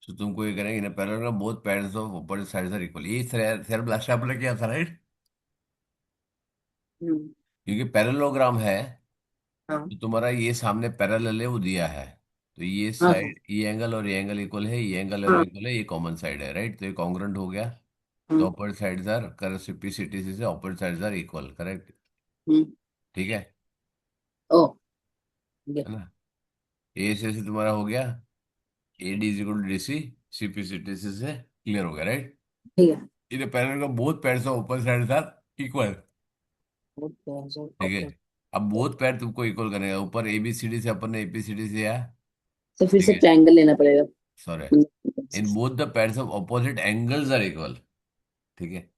तो तुमको ये करेंगे ना, parallelogram both parents of opposite sides are equal, ये थ्योरम लास्ट आपने किया था राइट। हम्म। क्योंकि पैरेललोग्राम है हाँ तो तुम्हारा ये सामने पैरेलल है वो दिया है, तो ये हाँ हाँ साइड ये एंगल और ये एंगल इक्वल है, ये एंगल और ये हाँ इक्वल है, ये कॉमन साइड है राइट, तो ये कॉन्ग्रुएंट हो गया। तो हाँ। ऑपोजिट साइड्स आर रेसिप्रोसिटी से opposite sides are equal, correct. Hmm. ठीक है ओ। ठीक है। है ना। ए से तुम्हारा हो गया, A D is equal to D C, C P C T C से क्लियर हो गया राइट। ठीक है। इधर पैरेलल का both pairs of upper side are equal. ठीक है, ओके। अब बोथ पैर तुमको इक्वल करेगा, ऊपर ए बी सी डी से अपन ने ए पी सी डी से आया। तो फिर ठीक से है, ट्रायंगल लेना पड़ेगा। सॉरी, मतलब- in both the pairs of opposite angles are equal. ठीक है,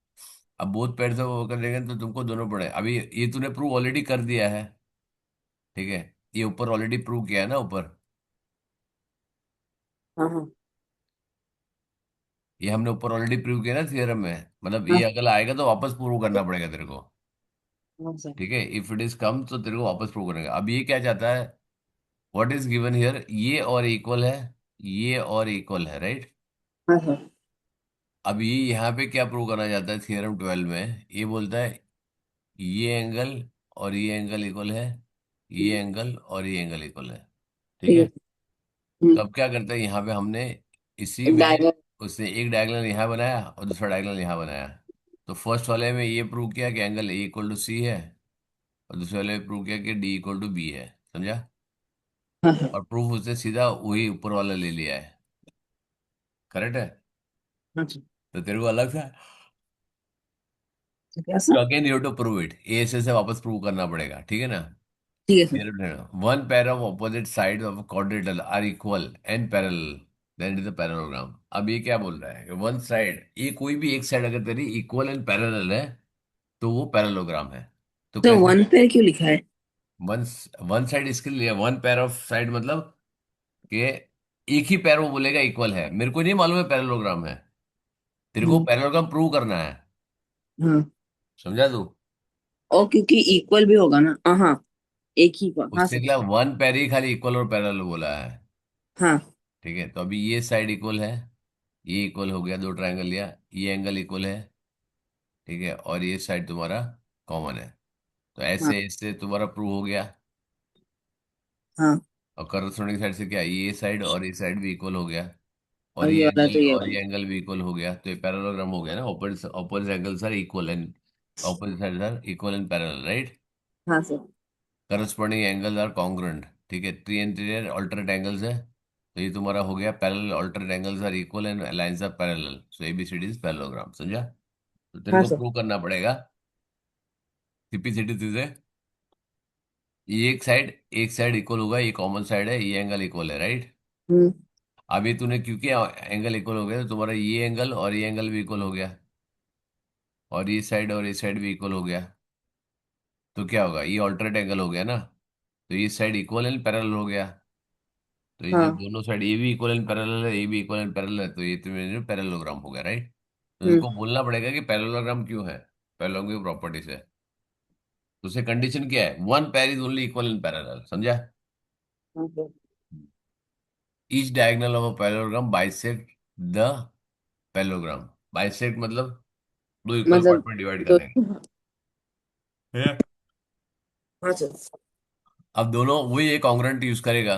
अब बोथ पैर्स ऑफ कर लेंगे तो तुमको दोनों पड़े, अभी ये तूने प्रूव ऑलरेडी कर दिया है। ठीक है, ये ऊपर ऑलरेडी प्रूव किया है ना ऊपर, हाँ हाँ ये हमने ऊपर ऑलरेडी प्रूव किया ना थियरम में, मतलब ये हाँ अगर आएगा तो वापस प्रूव करना पड़ेगा तेरे को। हाँ सर। ठीक है, इफ इट इज कम तो तेरे को वापस प्रूव करेगा। अब ये क्या चाहता है, व्हाट इज गिवन हियर, ये और इक्वल है, ये और इक्वल है राइट। हाँ सर। अब ये यहाँ पे क्या प्रूव करना चाहता है थियरम 12 में, ये बोलता है ये एंगल और ये एंगल इक्वल है, ये एंगल और ये एंगल इक्वल है। ठीक ठीक है, है। हम्म। तो अब क्या करता है यहाँ पे हमने इसी में डायगोनल। उसने एक डायगोनल यहाँ बनाया और दूसरा डायगोनल यहाँ बनाया। तो फर्स्ट वाले में ये प्रूव किया कि एंगल ए इक्वल टू सी है, और दूसरे वाले में प्रूव किया कि डी इक्वल टू बी है, समझा। हाँ हाँ और प्रूफ उसने सीधा वही ऊपर वाला ले लिया है, करेक्ट है। हाँ सर। तो तेरे को अलग था, तो कैसा? तो again you to prove it, A से वापस प्रूव करना पड़ेगा, ठीक है ना। ठीक है sir. One pair of opposite side of quadrilateral are equal and parallel, then it is a parallelogram. अब ये क्या बोल रहा है, वन साइड, ये कोई भी एक साइड अगर तेरी इक्वल एंड पैरेलल है तो वो पैरेललोग्राम है। तो तो कैसे, वन पेयर क्यों लिखा है? वन वन साइड इसके लिए, वन पेयर ऑफ साइड मतलब कि एक ही पैर वो बोलेगा इक्वल है, मेरे को नहीं मालूम है पैरेललोग्राम है, तेरे को हम्म। पैरेललोग्राम प्रूव करना है, हाँ। समझा तू। और क्योंकि इक्वल भी होगा ना, हाँ हाँ। एक ही को, हाँ उसने सर। क्या वन पैर ही खाली इक्वल और पैरेलल बोला है। हाँ ठीक है, तो अभी ये साइड इक्वल है, ये इक्वल हो गया, दो ट्रायंगल लिया, ये एंगल इक्वल है। ठीक है, और ये साइड तुम्हारा कॉमन है, तो हाँ ऐसे ऐसे तुम्हारा प्रूव हो गया। हाँ। और करस्पॉन्डिंग साइड से क्या, ये साइड और ये साइड भी इक्वल हो गया, और और ये वाला तो ये और वाला। ये एंगल भी इक्वल हो गया, तो ये पैरेललोग्राम हो गया ना, opposite opposite angles are equal and opposite sides are equal and parallel right. हाँ sir. Corresponding angles are congruent. ठीक है, थ्री इंटीरियर अल्टरनेट एंगल्स है, तो ये तुम्हारा हो गया parallel alternate angles are equal and lines are parallel, so ABCD is parallelogram, समझा। तो तेरे हाँ को सर। प्रूव करना पड़ेगा सिंपलिसिटी से, ये एक साइड इक्वल होगा, ये कॉमन साइड है, ये एंगल इक्वल है राइट। हम्म। अभी तूने क्योंकि एंगल इक्वल हो गया तो तुम्हारा ये एंगल और ये एंगल भी इक्वल हो गया, और ये साइड और ये साइड भी इक्वल हो गया, तो क्या होगा, ये ऑल्टरनेट एंगल हो गया ना, तो ये साइड इक्वल एंड पैरेलल हो गया। तो ये जो हाँ। दोनों साइड, ये भी इक्वल एंड पैरेलल है, ये भी इक्वल एंड पैरेलल है, तो ये तुम्हें पैरेललोग्राम हो गया राइट। तो हम्म। तुमको बोलना पड़ेगा कि पैरेललोग्राम क्यों है, पैरेललोग्राम की प्रॉपर्टीज है। तो उससे कंडीशन क्या है, one pair is only equal and parallel, समझा। हाँ sir. Each diagonal of a parallelogram bisect the parallelogram, bisect मतलब दो इक्वल मतलब पार्ट में डिवाइड दो। करने का। हाँ सर। अब दोनों वही एक कॉन्ग्रुएंट यूज करेगा,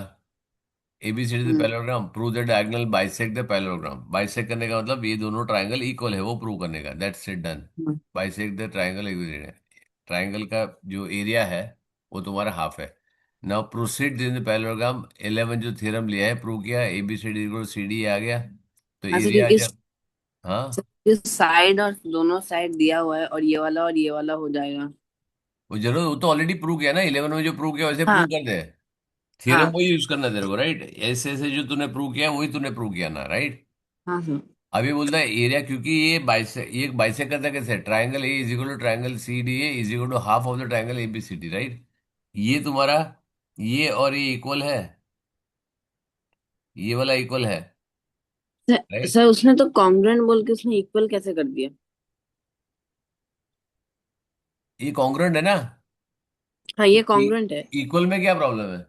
ABCD the hmm. Parallelogram, prove the diagonal bisect the parallelogram, bisect करने का मतलब ये दोनों ट्रायंगल इक्वल है वो प्रूव करने का, दैट्स इट डन। हाँ बाइसेक्ट द ट्रायंगल है, ट्रायंगल का जो एरिया है वो तुम्हारा हाफ है। Now proceed in the parallelogram 11 जो थ्योरम लिया है, प्रूव किया एबीसीडी इक्वल सी डी आ गया, तो हाँ सर, एरिया क्योंकि जब, हाँ साइड और दोनों साइड दिया हुआ है, और ये वाला हो जाएगा। वो जरूर, वो तो ऑलरेडी प्रूव किया ना 11 में, जो प्रूव किया वैसे प्रूव हाँ कर दे, थ्योरम हाँ वही यूज करना है तेरे को राइट, ऐसे ऐसे जो तूने प्रूव किया वही तूने प्रूव किया ना राइट। हाँ सर। अभी बोलता है एरिया, क्योंकि ये बाइसेक्ट करता कैसे, triangle A is equal to triangle C D A is equal to half of the triangle A B C D right. ये तुम्हारा, ये और ये इक्वल है, ये वाला इक्वल है राइट। सर उसने तो कॉन्ग्रुएंट बोल के उसने इक्वल कैसे कर दिया? ये कॉन्ग्रुएंट है ना, हाँ ये कॉन्ग्रुएंट है। इक्वल में क्या प्रॉब्लम है।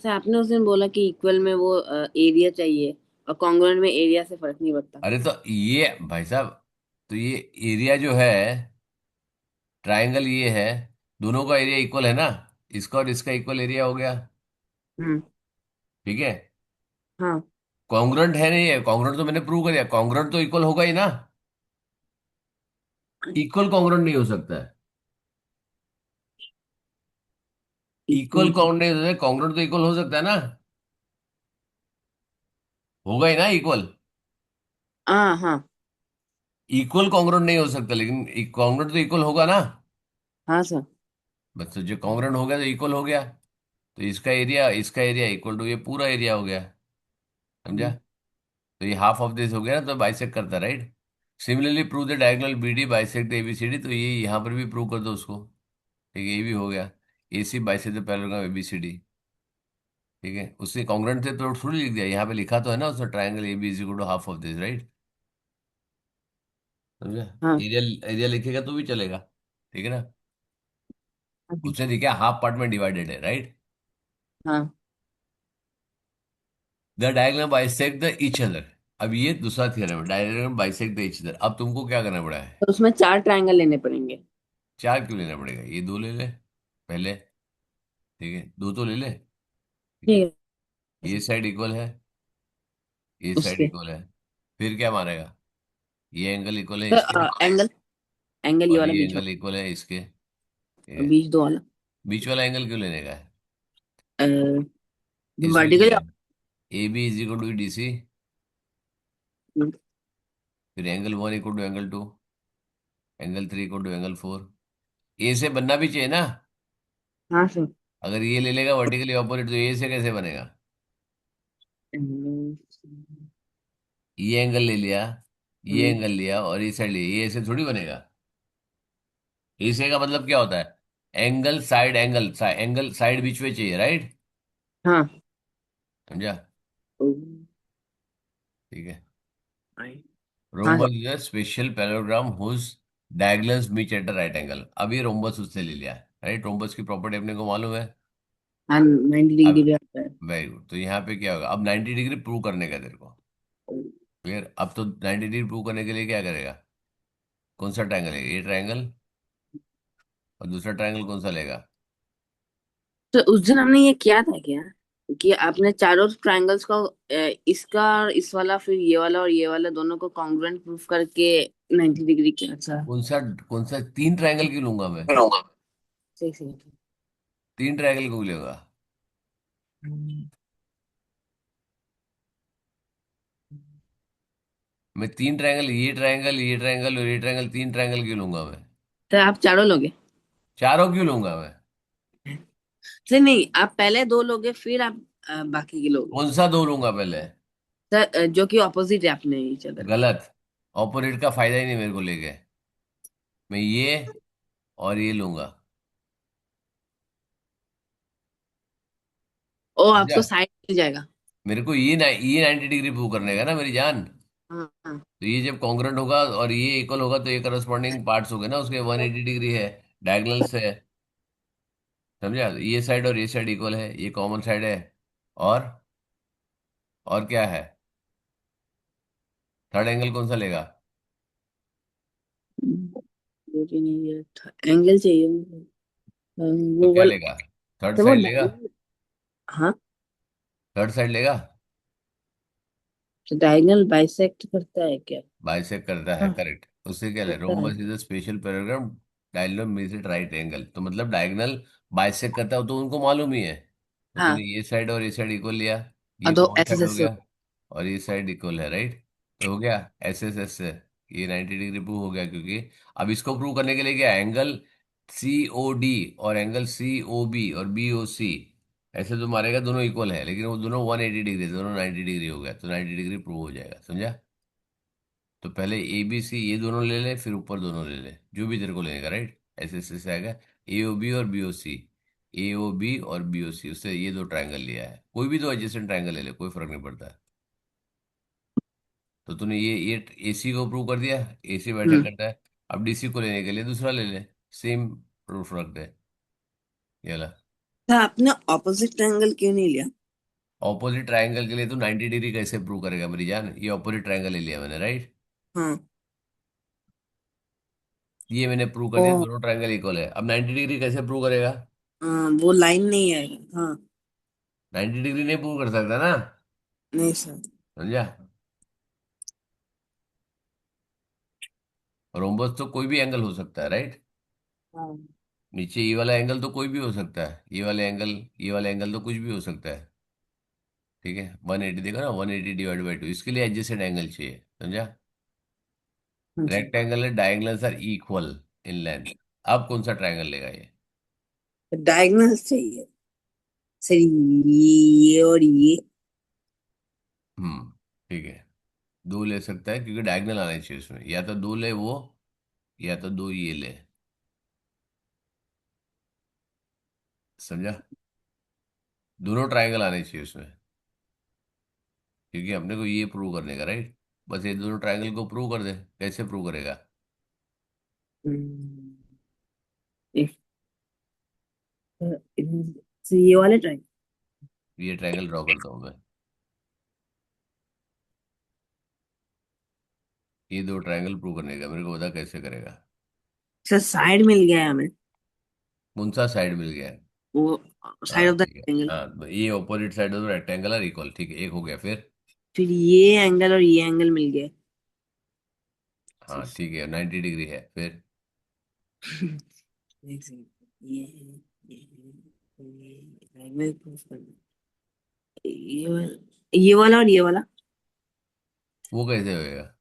सर आपने उस दिन बोला कि इक्वल में वो एरिया चाहिए। और कॉन्ग्रुएंट में एरिया से फर्क नहीं पड़ता। अरे तो ये भाई साहब, तो ये एरिया जो है, ट्रायंगल ये है, दोनों का एरिया इक्वल है ना, इसका और इसका इक्वल एरिया हो गया। हम्म। ठीक है। हाँ। कॉन्ग्रुएंट है नहीं है, कॉन्ग्रुएंट तो मैंने प्रूव कर दिया, कॉन्ग्रुएंट तो इक्वल होगा ही ना। इक्वल कॉन्ग्रुएंट नहीं हो सकता है। Equal equal. कॉन्ग्रुएंट नहीं हो सकता, कॉन्ग्रुएंट तो इक्वल हो सकता है ना, होगा ही ना इक्वल। हाँ हाँ। इक्वल कॉन्ग्रुएंट नहीं हो सकता, लेकिन कॉन्ग्रुएंट तो इक्वल होगा ना। हाँ सर। बस तो जो कॉन्ग्रुएंट हो गया तो इक्वल हो गया। तो इसका एरिया इक्वल टू ये पूरा एरिया हो गया। समझा। हम्म, तो ये हाफ ऑफ दिस हो गया ना, तो बाइसेक्ट करता, right. Similarly prove the diagonal BD bisect ABCD, तो ये यहाँ पर भी प्रूव कर दो उसको। ठीक है, ये भी हो गया। AC bisect the parallelogram ABCD. ठीक है, उससे कॉन्ग्रुएंट थे तो थोड़ी लिख दिया, यहाँ पे लिखा तो है ना उसने, triangle A B is equal to half of this, right. समझा। हाँ एरिया एरिया लिखेगा तो भी चलेगा। ठीक है ना। हाँ उसने दिखा हाफ पार्ट में डिवाइडेड है, राइट। हाँ। The diagonal bisect the each other. अब ये दूसरा थ्योरम है, diagonal bisect the each other. अब तुमको क्या करना पड़ा है। तो उसमें 4 ट्रायंगल लेने पड़ेंगे। चार क्यों लेना पड़ेगा, ये दो ले ले पहले। ठीक है, दो तो ले ले। ठीक है। ठीक है ये सर। साइड इक्वल है, ये साइड उसके इक्वल है। फिर क्या मारेगा, ये एंगल इक्वल है इसके, तो एंगल, एंगल ये और वाला ये बीच एंगल इक्वल है इसके। ठीक वाला, है। बीच दो वाला। बीच वाला एंगल क्यों लेने का है। इसमें वर्टिकल। क्या है, A B is equal to D C, फिर angle one equal to angle two, angle three equal to angle four. A से बनना भी चाहिए ना। हाँ सर। अगर ये ले लेगा वर्टिकली ऑपोजिट, तो ए से कैसे बनेगा। ये एंगल ले लिया, ये एंगल लिया और ये साइड लिया, ये ऐसे थोड़ी बनेगा। ए से का मतलब क्या होता है, angle side angle, angle side बीच में चाहिए, राइट। हाँ। समझा। ठीक है। हाँ sir. Rhombus is a special parallelogram whose diagonals meet at the right angle. अब ये रोम्बस उससे ले लिया, राइट। रोम्बस की प्रॉपर्टी अपने को मालूम है। हाँ 90 डिग्री अब पे आता है। वेरी गुड, तो यहाँ पे क्या होगा, अब 90 डिग्री प्रूव करने का तेरे को। क्लियर। अब तो 90 डिग्री प्रूव करने के लिए क्या करेगा, कौन सा ट्रायंगल है, ये ट्रायंगल, और दूसरा ट्रायंगल कौन सा लेगा। तो उस दिन हमने ये किया था क्या, कि आपने चारों ट्रायंगल्स को इसका और इस वाला फिर ये वाला और ये वाला दोनों को कॉन्ग्रुएंट प्रूफ करके 90 डिग्री किया था। कौन सा तीन ट्रायंगल क्यों लूंगा मैं, लूंगा। सही सही। तीन ट्रायंगल क्यों लेगा। मैं तीन ट्रायंगल, ये ट्रायंगल, ये ट्रायंगल और ये ट्रायंगल, तीन ट्रायंगल क्यों लूंगा मैं। तो आप चारों लोगे। चारों क्यों लूंगा मैं। सर नहीं, आप पहले दो लोगे फिर आप बाकी के लोगे। कौन सा दो लूंगा पहले। सर जो कि ऑपोजिट है अपने ईच अदर के। गलत। ऑपोजिट का फायदा ही नहीं मेरे को लेके, मैं ये और ये लूंगा। ओ समझा। आपको साइड मिल जाएगा। मेरे को ये 90 डिग्री प्रूव करने का ना मेरी जान। हाँ हाँ। तो ये जब कॉन्ग्रुएंट होगा और ये इक्वल होगा, तो ये करस्पॉन्डिंग पार्ट्स हो गए ना उसके, 180 डिग्री है, डायगोनल से है। समझा, ये साइड और ये साइड इक्वल है, ये कॉमन साइड है। और और क्या है, थर्ड एंगल कौन सा लेगा। दो तीन ये था एंगल चाहिए मुझे। तो वो क्या वाला। लेगा, थर्ड तो वो साइड लेगा, डायगोनल। हाँ। थर्ड साइड लेगा। तो डायगोनल बाइसेक्ट करता है क्या। बाइसेक्ट करता है, हाँ करेक्ट। उससे क्या ले, करता है। Rhombus is a special paragraph diagonal means it right angle, तो मतलब डायगोनल बाइसेक्ट करता है तो उनको मालूम ही है। तो तूने हाँ। ये साइड और ये साइड इक्वल लिया, और ये दो कॉमन ऐसे साइड हो जैसे। गया, और ये साइड इक्वल है, राइट। तो हो गया एस एस एस से, ये 90 डिग्री प्रूव हो गया, क्योंकि अब इसको प्रूव करने के लिए क्या, एंगल सी ओ डी और एंगल सी ओ बी और बी ओ सी, ऐसे तो मारेगा दोनों इक्वल है, लेकिन वो दोनों 180 डिग्री, दोनों 90 डिग्री हो गया, तो 90 डिग्री प्रूव हो जाएगा। समझा। तो पहले ए बी सी ये दोनों ले ले, फिर ऊपर दोनों ले ले, जो भी तेरे को लेगा, राइट। ऐसे ऐसे से आएगा, ए ओ बी और बी ओ सी, ए ओ बी और बी ओ सी, उससे ये दो ट्रायंगल लिया है, कोई भी दो एडजेसेंट ट्रायंगल ले ले, कोई फर्क नहीं पड़ता। तो तूने ये ए सी को प्रूव कर दिया, ए सी बैठा हम्म। करता है। अब डी सी को लेने के लिए दूसरा ले ले, सेम प्रूफ रख दे, ये ला। तो आपने ऑपोजिट एंगल क्यों नहीं लिया। ऑपोजिट ट्रायंगल के लिए तो 90 डिग्री कैसे प्रूव करेगा मेरी जान? ये ऑपोजिट ट्रायंगल ले लिया मैंने, राइट? हाँ। ये मैंने प्रूव कर ओ, दिया दोनों ट्रायंगल इक्वल है। अब 90 डिग्री कैसे प्रूव करेगा? हाँ, वो लाइन नहीं आएगा। हाँ। 90 डिग्री नहीं प्रूव कर सकता ना। नहीं सर। समझा? रोम्बस तो कोई भी एंगल हो सकता है, राइट? हाँ। नीचे ये वाला एंगल तो कोई भी हो सकता है, ये वाला एंगल तो कुछ भी हो सकता है। ठीक है, 180 देखो ना, 180 डिवाइड बाई 2, इसके लिए एडजेसेंट एंगल चाहिए। समझा? हाँ जी। रेक्टेंगल है, diagonals are equal in length. अब कौन सा ट्रायंगल लेगा ये? डायगोनल चाहिए सर, ये और ये। हम्म। ठीक है, दो ले सकता है क्योंकि डायगोनल आना चाहिए उसमें, या तो दो ले वो, या तो दो ये ले। समझा? दोनों ट्रायंगल आने चाहिए उसमें, क्योंकि अपने को ये प्रूव करने का, राइट? बस ये दोनों ट्रायंगल को प्रूव कर दे। कैसे प्रूव करेगा? हम्म, एक, तो ये वाले ट्राई। ये ट्रायंगल ड्रॉ करता हूँ मैं। ये दो ट्रायंगल प्रूव करने का, मेरे को बता कैसे करेगा। सर साइड मिल गया है हमें। कौन सा साइड मिल गया है? वो साइड हाँ ऑफ द ठीक है। एंगल। हाँ, ये opposite side of rectangle are equal. ठीक है, एक हो गया फिर। फिर ये एंगल और ये एंगल मिल गए। हाँ ठीक है, 90 डिग्री है फिर। एक सेकंड, ये है, ये है, ये मैं proof करना। ये वाला और ये वाला। वो कैसे होएगा?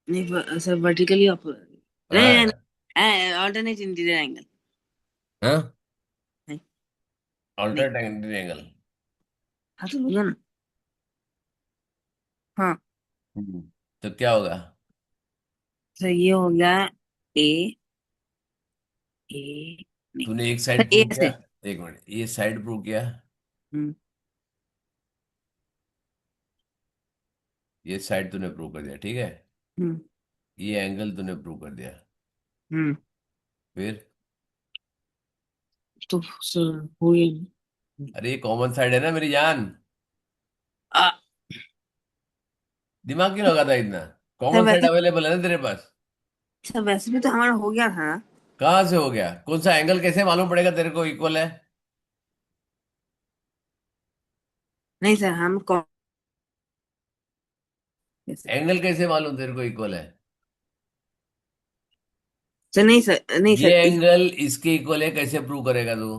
नहीं सर, वर्टिकली अप, नहीं नहीं हाँ। नहीं, ऑल्टरनेट इंटीरियर एंगल। हाँ, नहीं। नहीं। Alternate angle. हाँ तो बोलो ना। हाँ। तो क्या होगा? सर ये हो गया ए, ए, नहीं तूने एक सर, साइड ए प्रूव किया। से। एक मिनट, ये साइड प्रूव किया, हम्म। ये साइड तूने प्रूव कर दिया, ठीक है। हम्म। ये एंगल तूने प्रूव कर दिया। हम्म। फिर? तो सर हो गया। अरे ये कॉमन साइड है ना मेरी जान। आ, दिमाग क्यों लगाता है इतना? सर कॉमन साइड वैसे, अवेलेबल है ना तेरे पास। सर वैसे भी तो हमारा हो गया था ना। कहाँ से हो गया? कौन सा एंगल कैसे मालूम पड़ेगा तेरे को इक्वल है? नहीं सर, हम कौन कैसे। एंगल कैसे मालूम तेरे को इक्वल है? सर नहीं सर, नहीं ये सर एंगल इसके इक्वल है, कैसे प्रूव करेगा तू?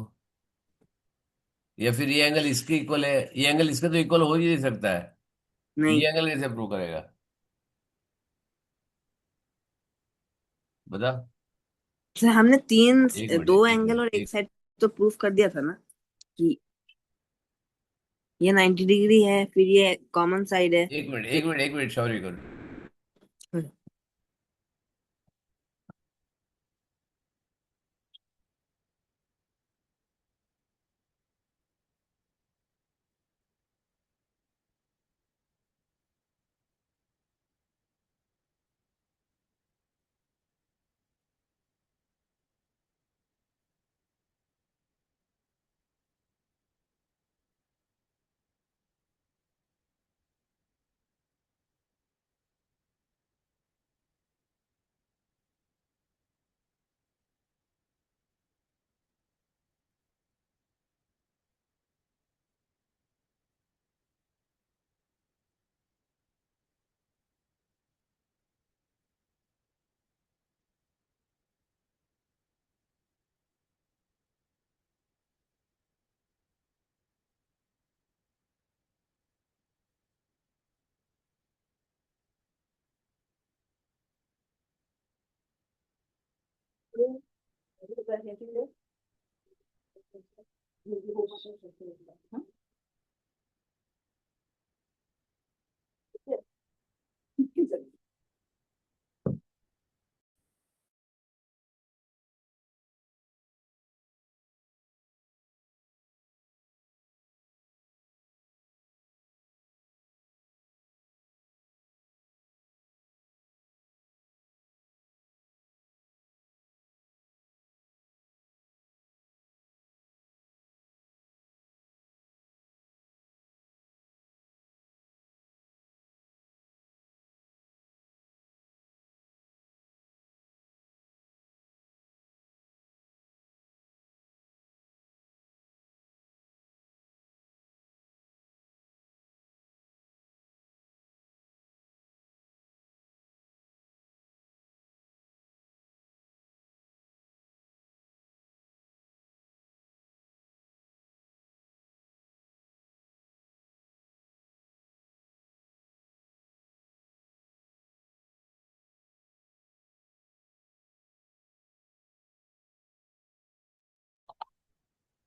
या फिर ये एंगल इसके इक्वल है, ये एंगल इसके तो इक्वल हो ही नहीं सकता है। नहीं ये एंगल कैसे प्रूव करेगा? बता। सर, हमने तीन, एक दो मिनट, एक एंगल और मिनट, एक साइड तो प्रूफ कर दिया था ना कि ये 90 डिग्री है, फिर ये कॉमन साइड है। एक मिनट, फिर एक मिनट, एक मिनट, सॉरी करो।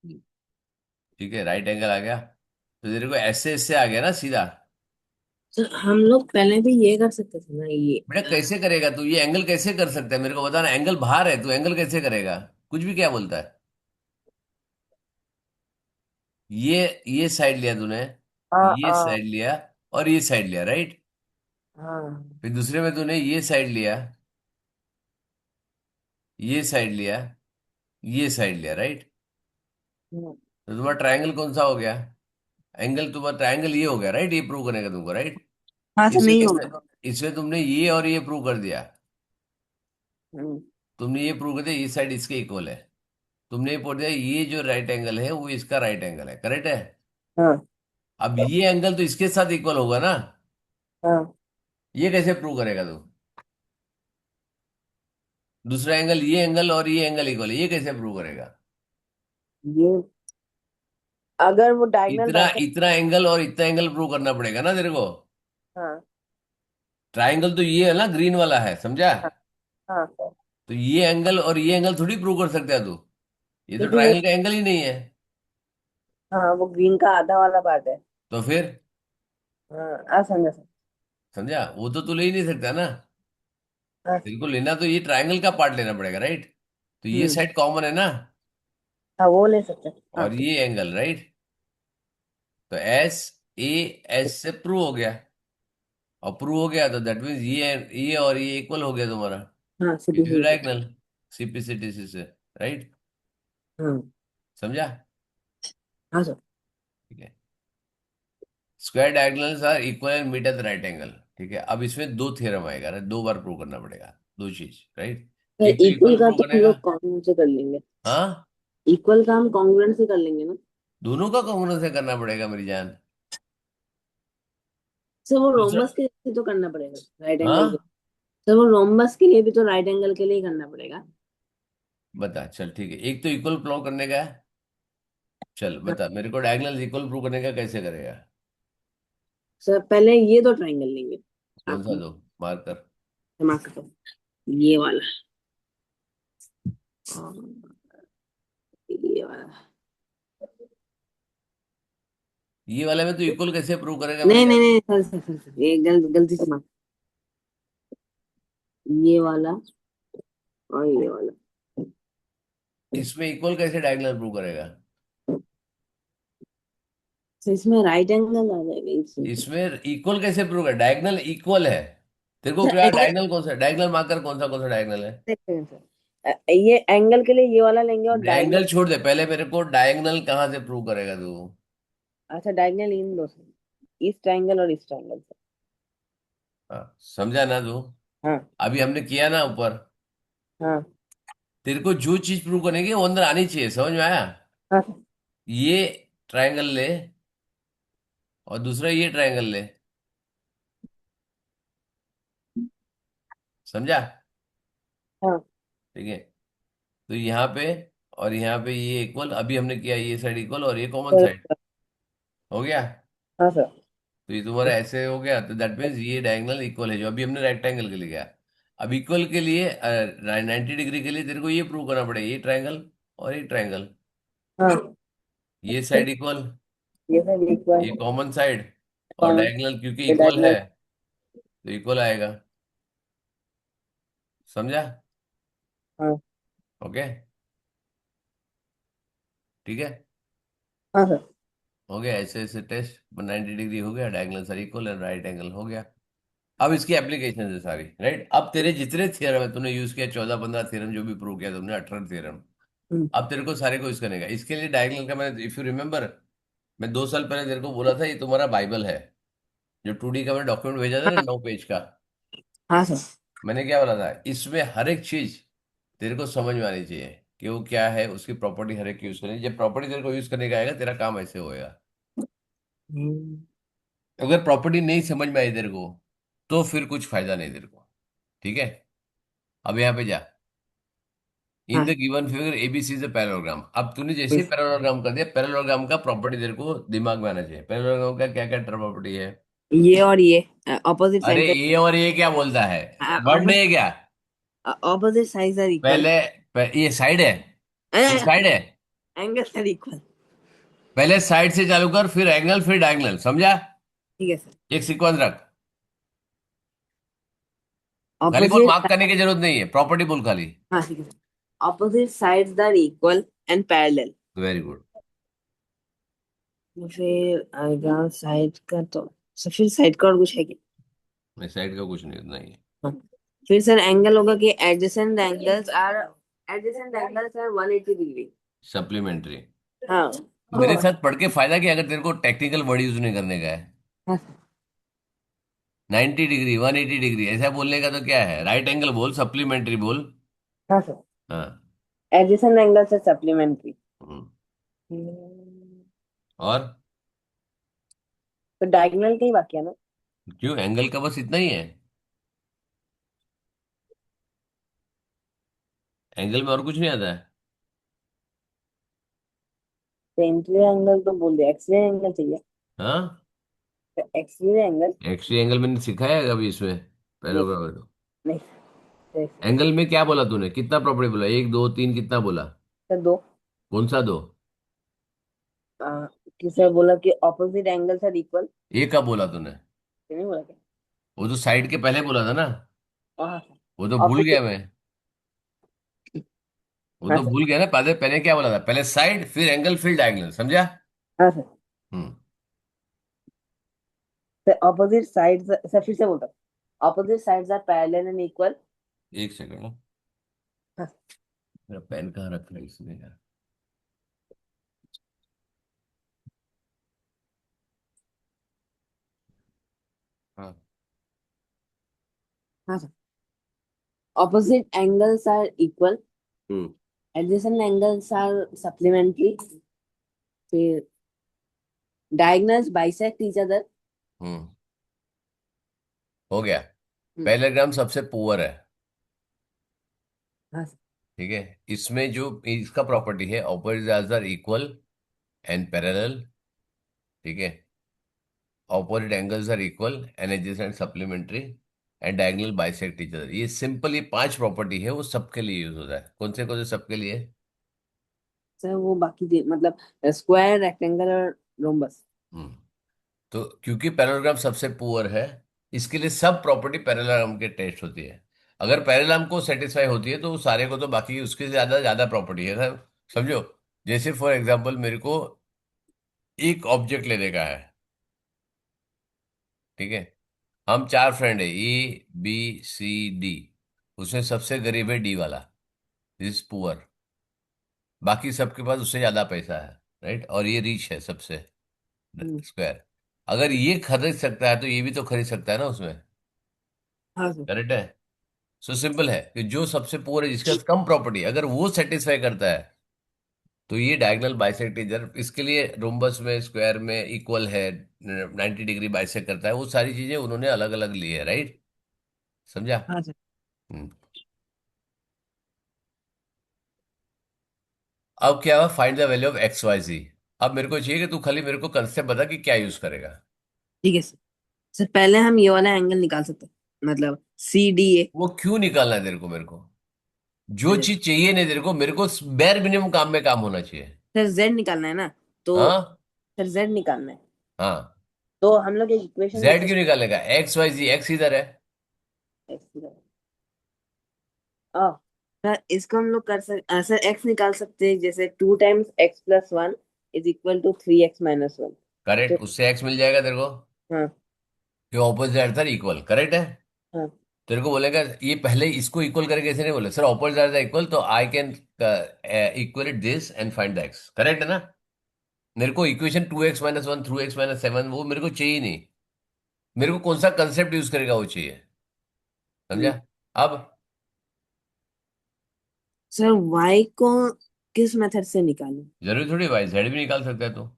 ठीक है, राइट एंगल आ गया, तो तेरे को ऐसे इससे आ गया ना सीधा। तो हम लोग पहले भी ये कर सकते थे ना ये। बेटा कैसे करेगा तू, ये एंगल कैसे कर सकता है मेरे को बताना, एंगल बाहर है, तू एंगल कैसे करेगा, कुछ भी क्या बोलता है। ये साइड लिया तूने, हाँ ये हाँ साइड लिया और ये साइड लिया, राइट। हाँ। फिर दूसरे में तूने ये साइड लिया, ये साइड लिया, ये साइड लिया, राइट। हम्म। तो तुम्हारा ट्रायंगल कौन सा हो गया, एंगल तुम्हारा ट्रायंगल ये हो गया, राइट, ये प्रूव करने का तुमको, राइट। हाँ सर, इसमें नहीं इसमें होगा। इसमें तुमने ये और ये प्रूव कर दिया। हम्म। तुमने ये प्रूव कर दिया ये साइड इसके इक्वल है। तुमने ये बोल दिया ये जो राइट एंगल है वो इसका राइट एंगल है, करेक्ट है। हाँ अब ये एंगल तो इसके साथ इक्वल होगा ना। हाँ। ये कैसे प्रूव करेगा तू, दूसरा एंगल, ये एंगल और ये एंगल इक्वल है, ये कैसे प्रूव करेगा। ये अगर वो डायगोनल इतना रहता। इतना एंगल और इतना एंगल प्रूव करना पड़ेगा ना तेरे को। हाँ ट्राइंगल तो ये है ना, ग्रीन वाला है, समझा। हाँ हाँ सर। तो ये एंगल और ये एंगल थोड़ी प्रूव कर सकता है तू, ये तो क्योंकि वो, ट्राइंगल का एंगल ही नहीं है। हाँ वो ग्रीन का आधा वाला पार्ट है। तो फिर, हाँ आ समझा सर। समझा, वो तो तू ले ही नहीं सकता ना। हाँ। तेरे को लेना तो ये ट्राइंगल का पार्ट लेना पड़ेगा, राइट। तो ये हम्म। साइड कॉमन है ना, हाँ वो ले सकते हैं हाँ। और ये एंगल, राइट। तो एस ए एस से प्रूव हो गया, और प्रूव हो गया तो दैट मीन्स ये और ये इक्वल हो गया तुम्हारा, हाँ सीधी क्योंकि हुई सर। डायगोनल, सीपीसीटीसी से, राइट। हाँ समझा। हाँ सर। ठीक है, square diagonals are equal and meet at the right angle. ठीक है, अब इसमें दो थ्योरम आएगा ना, दो बार प्रूव करना पड़ेगा, दो चीज, राइट। सर एक तो इक्वल इक्वल का प्रूव तो हम करने का। लोग कॉन्ग्रुएंट से कर लेंगे। हाँ, इक्वल का हम कॉन्ग्रुएंट से कर लेंगे ना। दोनों का कॉन्ग्रुएंस करना पड़ेगा मेरी जान। सर वो दूसरा, रोम्बस के लिए तो करना पड़ेगा राइट एंगल के। हाँ, सर वो रोम्बस के लिए भी तो राइट एंगल के लिए ही करना पड़ेगा। बता चल, ठीक है, एक तो इक्वल प्रूव करने का है। चल हाँ। बता मेरे को, डायगोनल इक्वल प्रूव करने का कैसे करेगा। सर पहले ये तो ट्रायंगल लेंगे। कौन आप सा दो, मार्कर। दिमाग से तो ये वाला और ये वाला। ये वाले में तो इक्वल कैसे प्रूव करेगा मेरी नहीं नहीं जान। नहीं सर ये गलती से मार। ये वाला और ये वाला। इसमें इक्वल कैसे डायगोनल प्रूव करेगा। सर इसमें राइट एंगल आ जाएगा इसमें। इसमें इक्वल कैसे प्रूव कर, डायगोनल इक्वल है। तेरे को सर क्या एंगल, डायगोनल कौन सा, डायगोनल मार्कर कौन सा डायगोनल है। एक सेकंड सर। ये एंगल के लिए ये वाला लेंगे और डायगनल। एंगल छोड़ दे, पहले मेरे को डायगोनल कहाँ से प्रूव करेगा तू। अच्छा डायगनल इन दो से, इस ट्रायंगल और इस ट्रायंगल से। हाँ, समझा ना तू। हाँ अभी हमने किया ना ऊपर। हाँ तेरे को जो चीज प्रूव करेंगे वो अंदर आनी चाहिए, समझ में आया। हाँ सर। ये ट्रायंगल ले, और दूसरा ये ट्रायंगल ले, समझा। हाँ ठीक है, तो यहाँ पे और यहाँ पे ये इक्वल, अभी हमने किया ये साइड इक्वल और ये कॉमन सर, साइड हो गया। हाँ सर। तो ये तुम्हारा ऐसे हो गया, तो दैट मीन्स ये डायगोनल इक्वल है, जो अभी हमने रेक्टेंगल के लिए किया। अब इक्वल के लिए 90 डिग्री के लिए तेरे को ये प्रूव करना पड़ेगा, ये ट्रायंगल और ये ट्रायंगल, हाँ ये साइड इक्वल, ये सर इक्वल ये कॉमन साइड, और कॉमन डायगोनल क्योंकि ये इक्वल है डायगनल। तो इक्वल आएगा, समझा। हाँ ओके, ठीक है, हाँ सर। हो गया ऐसे ऐसे टेस्ट, 90 डिग्री हो गया, डायगोनल साइड इक्वल है, राइट एंगल हो गया। अब इसकी एप्लीकेशन है सारी, राइट। अब तेरे जितने थ्योरम है तूने यूज किया, 14 15 थ्योरम जो भी प्रूव किया तुमने, 18 थ्योरम, हम्म। अब तेरे को सारे को यूज करने का। इसके लिए डायगोनल का, मैं इफ यू रिमेम्बर, मैं 2 साल पहले तेरे को बोला था ये तुम्हारा बाइबल है, जो 2D का मैंने डॉक्यूमेंट भेजा था ना, 9 पेज का। हाँ सर। मैंने क्या बोला था, इसमें हर एक चीज तेरे को समझ में आनी चाहिए कि वो क्या है, उसकी प्रॉपर्टी हर एक यूज करनी, जब प्रॉपर्टी तेरे को यूज करने का आएगा तेरा काम ऐसे होएगा। हम्म। अगर प्रॉपर्टी नहीं समझ में आई तेरे को, तो फिर कुछ फायदा नहीं तेरे को, ठीक है। अब यहाँ पे जा, इन द हाँ given figure ABC is a parallelogram. अब तूने जैसे yes। पैरेललोग्राम कर दिया, पैरेललोग्राम का प्रॉपर्टी तेरे को दिमाग में आना चाहिए, पैरेललोग्राम का क्या क्या प्रॉपर्टी है। ये और ये ऑपोजिट अरे साइड से। ये और ये क्या बोलता है, वर्ड नहीं है क्या। Opposite side are equal. पहले, ये साइड है, ये साइड है, एंगल्स आर इक्वल। पहले साइड से चालू कर, फिर एंगल, फिर डायगोनल, समझा? ठीक है सर। एक सीक्वेंस रख। खाली बोल, ऑपोजिट। मार्क करने की जरूरत नहीं है, प्रॉपर्टी बोल खाली। हाँ ठीक है sir. Opposite sides are equal and parallel. Very good. तो फिर आएगा साइड का तो। सर फिर साइड का और कुछ है क्या? इस साइड का कुछ नहीं, उतना ही है। हाँ। फिर सर एंगल होगा कि adjacent angles are 180 degree. Supplementary. हाँ। मेरे हाँ साथ पढ़ के फायदा क्या, अगर तेरे को टेक्निकल वर्ड यूज नहीं करने का है। सर। 90 डिग्री, 180 डिग्री ऐसा बोलने का तो क्या है, राइट एंगल बोल, सप्लीमेंट्री बोल। हाँ सर। हाँ। Adjacent angles are supplementary. Hmm, और तो डायगोनल का ही बाकी है ना? क्यों, एंगल का बस इतना ही है। एंगल में और कुछ नहीं आता है। तो इंटीरियर एंगल तो बोल दिया, एक्सटीरियर एंगल चाहिए। हाँ। तो एक्सटीरियर एंगल। एक्सट्री एंगल मैंने सिखाया है अभी इसमें, नहीं पैराग्राफ में तो। नहीं सर। एंगल में क्या बोला तूने, कितना प्रॉपर्टी बोला, एक दो तीन, कितना बोला? सर दो। कौन सा दो? कि सर बोला कि ऑपोजिट एंगल्स आर इक्वल। एक का बोला तूने? नहीं बोला क्या? वो तो साइड के पहले बोला था ना। हाँ सर। वो तो भूल ऑपोजिट। गया मैं। वो हाँ तो सर। भूल गया ना, पहले पहले क्या बोला था, पहले साइड, फिर एंगल, फिर डायगोनल, समझा? हाँ sir. Hmm. Sir opposite sides, sir फिर से बोलता हूँ। Opposite sides are parallel and equal. एक सेकंड ना, मेरा पेन कहाँ रखा है इसमें यार। हाँ। हाँ sir. Opposite angles are equal. Hmm. Adjacent angles are supplementary. फिर diagonals bisect each other. Hmm. हो गया। पैरेललोग्राम सबसे पुअर है। हाँ सर। ठीक है। इसमें जो इसका प्रॉपर्टी है, opposite are equal and parallel. ठीक है। Opposite angles are equal and adjacent supplementary and diagonal bisect each other. ये सिंपल, ये पांच प्रॉपर्टी है, वो सबके लिए यूज होता है। कौन से सबके लिए? सर वो बाकी मतलब स्क्वायर, रेक्टेंगल और रोम्बस। हम्म। तो क्योंकि पैरेललोग्राम सबसे पुअर है, इसके लिए सब प्रॉपर्टी पैरेललोग्राम के टेस्ट होती है। अगर पैरेललोग्राम को सेटिस्फाई होती है तो वो सारे को तो बाकी उसके ज्यादा ज्यादा प्रॉपर्टी है सर। समझो, जैसे फॉर एग्जांपल मेरे को एक ऑब्जेक्ट लेने का है। ठीक है। हम चार फ्रेंड है, A B C D। उसमें सबसे गरीब है डी वाला, इज पुअर। बाकी सबके पास उससे ज्यादा पैसा है, राइट, और ये रिच है सबसे, हम्म। स्क्वायर। अगर ये खरीद सकता है तो ये भी तो खरीद सकता है ना उसमें। हाँ सर। करेक्ट है। सो सिंपल है कि जो सबसे पुअर है, जिसके पास कम प्रॉपर्टी, अगर वो सेटिस्फाई करता है तो ये डायगोनल बाइसेक्टर, इसके लिए रोम्बस में, स्क्वायर में इक्वल है, 90 डिग्री बाइसेक्ट करता है, वो सारी चीजें उन्होंने अलग अलग ली है, राइट? समझा? हाँ सर। हम्म। अब क्या हुआ, find the value of XYZ। अब मेरे को चाहिए कि तू खाली मेरे को कंसेप्ट बता कि क्या यूज करेगा। ठीक है सर। सर पहले हम ये वाला एंगल निकाल सकते हैं, मतलब CDA। वो क्यों निकालना है तेरे को मेरे को? जो अच्छा। चीज चाहिए नहीं तेरे को, मेरे को बेर मिनिमम काम में काम होना चाहिए। सर Z निकालना है ना? तो हाँ। सर Z निकालना है। हाँ। तो हम लोग एक इक्वेशन जेड लिखते क्यों निकालने का, XYZ, एक्स इधर है। हैं। आ, सर इसको हम लोग सर x निकाल सकते हैं, जैसे 2 times x + 1 is equal to 3x - 1। तो करेक्ट, उससे एक्स मिल जाएगा तेरे को। हाँ। कि ऑपोजिट आर इक्वल, करेक्ट है। हाँ। तेरे को बोलेगा ये पहले इसको इक्वल करके कैसे नहीं बोले, सर ऑपोजिट आर इक्वल तो I can equal this and find the x, correct है ना? मेरे को इक्वेशन 2x - 1 थ्रू x - 7 वो मेरे को चाहिए नहीं। मेरे को कौन सा कंसेप्ट यूज करेगा वो चाहिए। समझा? हम्म। अब सर y को किस मेथड से निकालूं? जरूरी थोड़ी भाई जेड भी निकाल सकता है तो।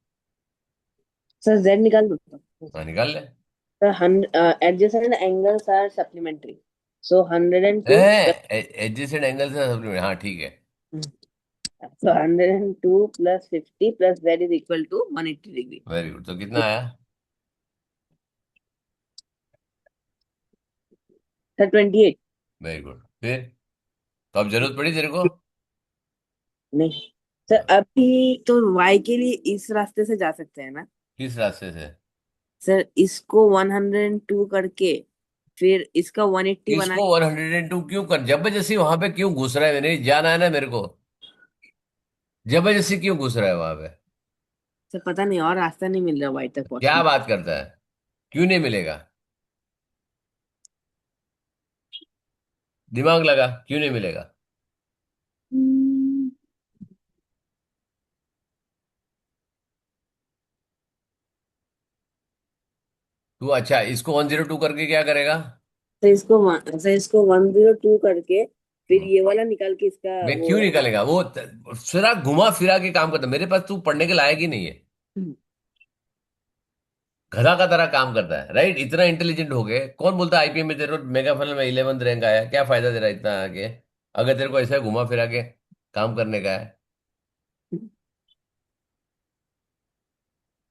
सर z निकाल दो तो। हाँ, निकाल ले। Sir adjacent angles are supplementary. So 102 plus. Adjacent angle से supplement, हाँ ठीक है। So 102 + 50 + z is equal to 180 degree. Very good, तो कितना आया? सर 28। वेरी गुड, फिर तो अब जरूरत पड़ी तेरे को? नहीं सर अभी तो वाई के लिए इस रास्ते से जा सकते हैं ना? किस रास्ते से? सर इसको 102 करके फिर इसका 180 बना इसको के। 102 क्यों कर, जबरदस्ती वहां पे क्यों घुस रहा है? मेरे जाना है ना मेरे को, जबरदस्ती क्यों घुस रहा है वहां पे? सर पता नहीं और रास्ता नहीं मिल रहा वाई तक क्या पहुंचने। बात करता है? क्यों नहीं मिलेगा? दिमाग लगा, क्यों नहीं मिलेगा? हम्म, तू अच्छा इसको 102 करके क्या करेगा? सर इसको 102 करके फिर हम्म। ये वाला निकाल के इसका मैं वो क्यों वाला। निकालेगा वो? सिरा घुमा फिरा के काम करता है। मेरे पास तू पढ़ने के लायक ही नहीं है। हम्म, गधा का तरह काम करता है, राइट? इतना इंटेलिजेंट हो गए, कौन बोलता है आईपीएम में तेरे को मेगा फाइनल में 11th रैंक आया? क्या फायदा तेरा इतना आगे, अगर तेरे को ऐसा घुमा फिरा के काम करने का है?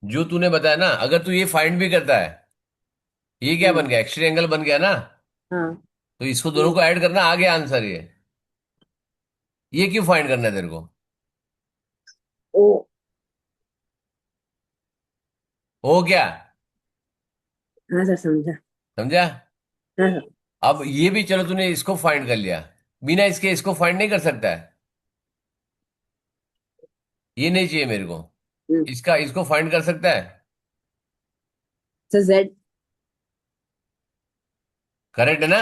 जो तूने बताया ना, अगर तू ये फाइंड भी करता है, ये क्या हम्म, बन गया? एक्सट्री एंगल बन गया ना? हाँ। तो इसको दोनों तो को ऐड करना, आ गया आंसर ये क्यों फाइंड करना है तेरे को? ओ। हो क्या? हाँ सर समझा। समझा? हाँ सर। अब ये भी चलो, तूने इसको फाइंड कर लिया, बिना इसके इसको फाइंड नहीं कर सकता है? ये नहीं चाहिए मेरे को, हम्म, इसका इसको फाइंड कर सकता है? Sir Z. करेक्ट है ना?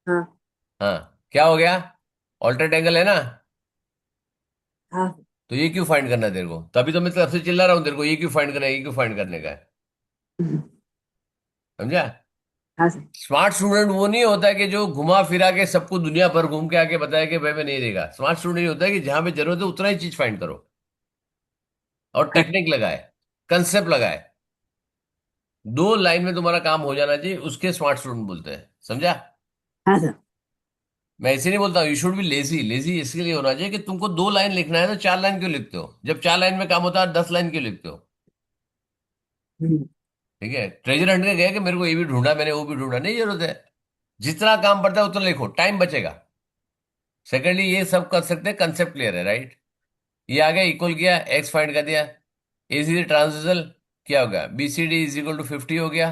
हाँ। हाँ, क्या हो गया? ऑल्टरनेट एंगल है ना? हाँ। तो ये क्यों फाइंड करना है तेरे को? तभी तो मैं तरफ से चिल्ला रहा हूँ तेरे को, ये क्यों फाइंड करना है, ये क्यों फाइंड करने का है? हम्म, समझा? हाँ सर। स्मार्ट स्टूडेंट वो नहीं होता कि जो घुमा फिरा के सबको दुनिया भर घूम के आके बताया कि भाई मैं नहीं देगा। स्मार्ट स्टूडेंट होता है कि जहां पे जरूरत है उतना ही चीज फाइंड करो, और हाँ। टेक्निक लगाए, कंसेप्ट लगाए। 2 लाइन में तुम्हारा काम हो जाना चाहिए, उसके स्मार्ट स्टूडेंट बोलते हैं। समझा? हाँ सर। मैं ऐसे नहीं बोलता हूँ you should be lazy. Lazy इसके लिए होना चाहिए कि तुमको 2 लाइन लिखना है तो 4 लाइन क्यों लिखते हो? जब 4 लाइन में काम होता है 10 लाइन क्यों लिखते हो? हम्म, ठीक है, ट्रेजर हंट के गए कि मेरे को ये भी ढूंढा, मैंने वो भी ढूंढा, नहीं जरूरत है। जितना काम पड़ता है उतना लिखो, टाइम बचेगा। सेकेंडली ये सब कर सकते हैं, कंसेप्ट क्लियर है, राइट? ये आ गया, इक्वल किया, एक्स फाइंड कर दिया, ए सी ट्रांसवर्सल क्या होगा? B C D is equal to 50 हो गया।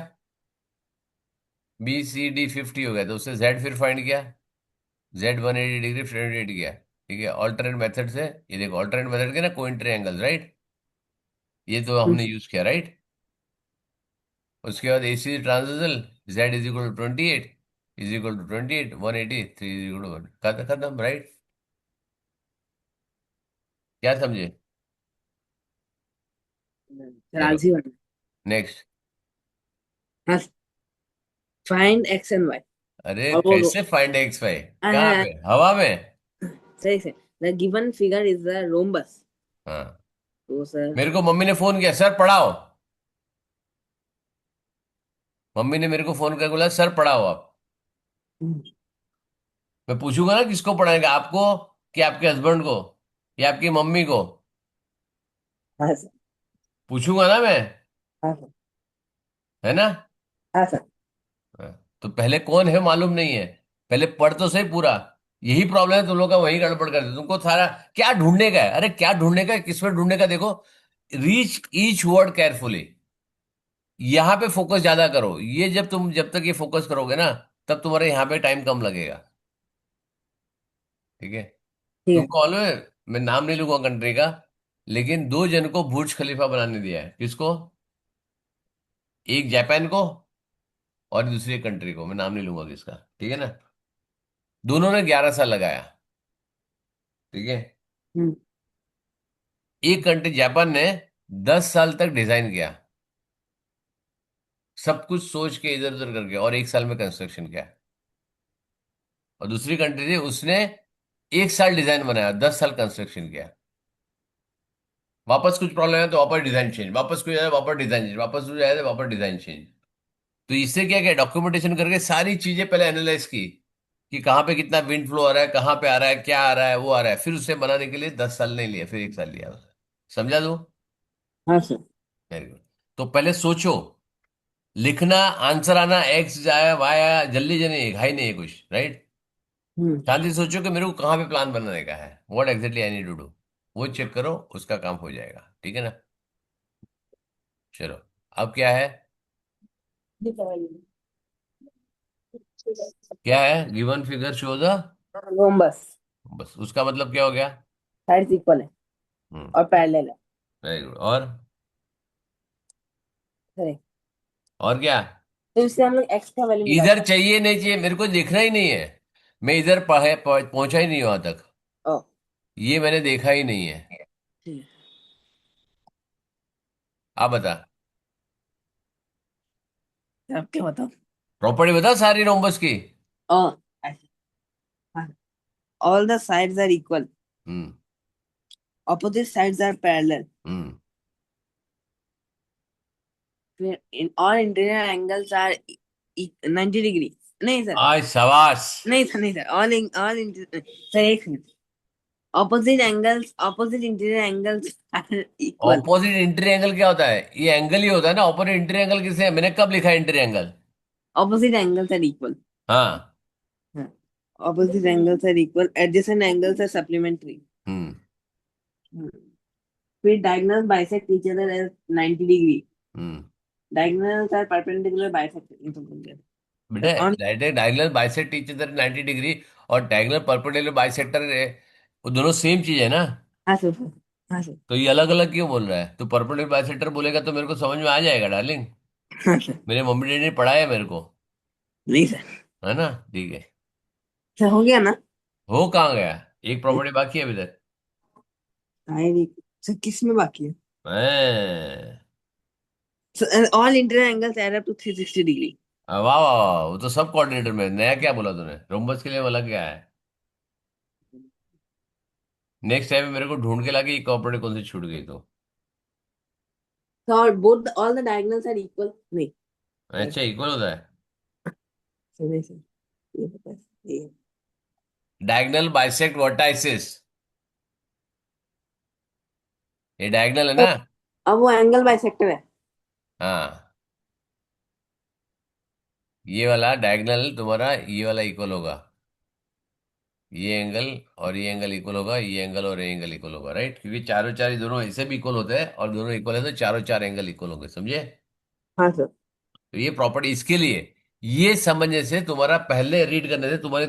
बी सी डी 50 हो गया तो उससे जेड फिर फाइंड किया, जेड 180 डिग्री 78 किया। ठीक है, ऑल्टरनेट मेथड से, ये देखो ऑल्टरनेट मेथड के ना कोइन ट्रायंगल, राइट? ये तो हमने हम्म, यूज किया, राइट? उसके बाद A C transversal, Z is equal to 28, is equal to 28, 180, 3 is equal to 1, खत्म खत्म, राइट? क्या समझे? सर चलो, आलसी बना। नेक्स्ट। हाँ। Find X and Y. अरे और वो कैसे फाइंड एक्स वाई? कहाँ हाँ, पे, हवा में? सही से the given figure is the rhombus. हाँ। तो सर। मेरे को मम्मी ने फोन किया, सर पढ़ाओ। मम्मी ने मेरे को फोन करके बोला सर पढ़ाओ आप। हम्म, मैं पूछूंगा ना किसको पढ़ाएगा, आपको कि आपके हस्बैंड को या आपकी मम्मी को? हाँ सर। पूछूंगा ना मैं, हाँ सर। है ना? हाँ सर। हाँ, तो पहले कौन है मालूम नहीं है, पहले पढ़ तो सही पूरा। यही प्रॉब्लम है तुम लोग का, वही गड़बड़ करते तुमको सारा। क्या ढूंढने का है? अरे क्या ढूंढने का है, किस में ढूंढने का? देखो, रीच ईच वर्ड केयरफुली, यहाँ पे फोकस ज्यादा करो। ये जब तक ये फोकस करोगे ना, तब तुम्हारे यहाँ पे टाइम कम लगेगा। ठीक है? ठीक है। तुमको मालूम है, मैं नाम नहीं लूंगा कंट्री का, लेकिन 2 जन को बुर्ज खलीफा बनाने दिया है। किसको? एक जापान को और दूसरी कंट्री को, मैं नाम नहीं लूंगा किसका। ठीक है ना? दोनों ने 11 साल लगाया। ठीक है? हम्म, एक कंट्री जापान ने 10 साल तक डिजाइन किया, सब कुछ सोच के इधर उधर करके, और 1 साल में कंस्ट्रक्शन किया। और दूसरी कंट्री थी, उसने 1 साल डिजाइन बनाया, 10 साल कंस्ट्रक्शन किया। वापस कुछ प्रॉब्लम है तो वापस डिजाइन चेंज, वापस कुछ आया वापस डिजाइन चेंज, वापस कुछ आया तो वापस डिजाइन चेंज। तो इससे क्या क्या डॉक्यूमेंटेशन करके सारी चीजें पहले एनालाइज की कि कहाँ पे कितना विंड फ्लो आ रहा है, कहाँ पे आ रहा है, क्या आ रहा है, वो आ रहा है। फिर उसे बनाने के लिए 10 साल नहीं लिया, फिर 1 साल लिया उसे। समझा तू? हाँ सर। Very good. तो पहले सोचो, लिखना, आंसर आना, एक्स जाया वाई आया, जल्दी जल्दी नहीं, है ही नहीं है कुछ, राइट? हम्म, शांति से सोचो कि मेरे को कहाँ पे प्लान बनाने का है, what exactly I need to do. वो चेक करो, उसका काम हो जाएगा, ठीक है ना। चलो, अब क्या है? क्या है? Given figure show the. Rhombus. बस, उसका मतलब क्या हो गया? साइड्स इक्वल है हम्म। और पैरेलल है। Very good. और? करेक्ट। और क्या? तो इससे हम लोग एक्स का वैल्यू निकाल इधर सकते चाहिए नहीं चाहिए, मेरे को देखना ही नहीं है। मैं इधर पहुंचा ही नहीं वहां तक। हैं। ओ। ये मैंने देखा ही नहीं है। ठीक आप बता। है, अब क्या बताओ। प्रॉपर्टी बता सारी रोम्बस की। ओ। All the sides are equal, hmm. opposite sides are parallel, hmm. फिर in all interior angles are 90 degree. नहीं सर। आज शाबाश। नहीं सर, नहीं सर, all सर एक minute. opposite interior angles are equal, opposite interior angle क्या होता है? ये एंगल ही होता है ना। ऑपोजिट इंटीरियर एंगल किसे है? मैंने कब लिखा है interior angle? opposite angles are equal, हाँ। हाँ, opposite angles are equal, adjacent angles are supplementary, हम्म। हाँ, फिर diagonals bisect each other as 90 degree, hmm. diagonals are perpendicular bisect, ये तो बोल दिया। बेटा, On। Diagonal bisect each other 90 degree, और डायगोनल परपेंडिकुलर बाइसेक्टर, वो दोनों सेम चीज है ना। हाँ सर, हाँ हाँ सर, तो ये अलग अलग क्यों बोल रहा है? तो परपेंडिकुलर बाइसेक्टर बोलेगा तो मेरे को समझ में आ जाएगा डार्लिंग। हाँ सर। मेरे मम्मी डैडी ने पढ़ाया मेरे को। नहीं सर। है ना? ठीक है। सर हो गया ना। हो कहाँ गया? एक प्रॉपर्टी बाकी है अभी तक। शायद सर किस में बाकी है। हैं। All interior angles add up to 360 degree. वाह वाह वाह, वो तो सब कोऑर्डिनेटर में नया क्या बोला तूने? रोम्बस के लिए वाला क्या है? नेक्स्ट टाइम मेरे को ढूंढ के लाके ये प्रॉपर्टी कौन सी छूट गई तो। और both all the diagonals are equal. नहीं सर, अच्छा, इक्वल होता है। सर नहीं सर, ये पता है, ये। Diagonal bisect vertices. ये डायगोनल है तो ना? अब वो एंगल बाइसेक्टर है। हाँ। ये वाला डायगोनल तुम्हारा, ये वाला इक्वल होगा। ये एंगल और ये एंगल इक्वल होगा, ये एंगल और ये एंगल इक्वल होगा, राइट? क्योंकि चारों चार ये दोनों ऐसे भी इक्वल होते हैं, और दोनों इक्वल है तो चारों चार एंगल इक्वल होंगे, समझे? हाँ सर। तो ये प्रॉपर्टी इसके लिए, ये समझने से, तुम्हारा पहले रीड करने से तुम्हारे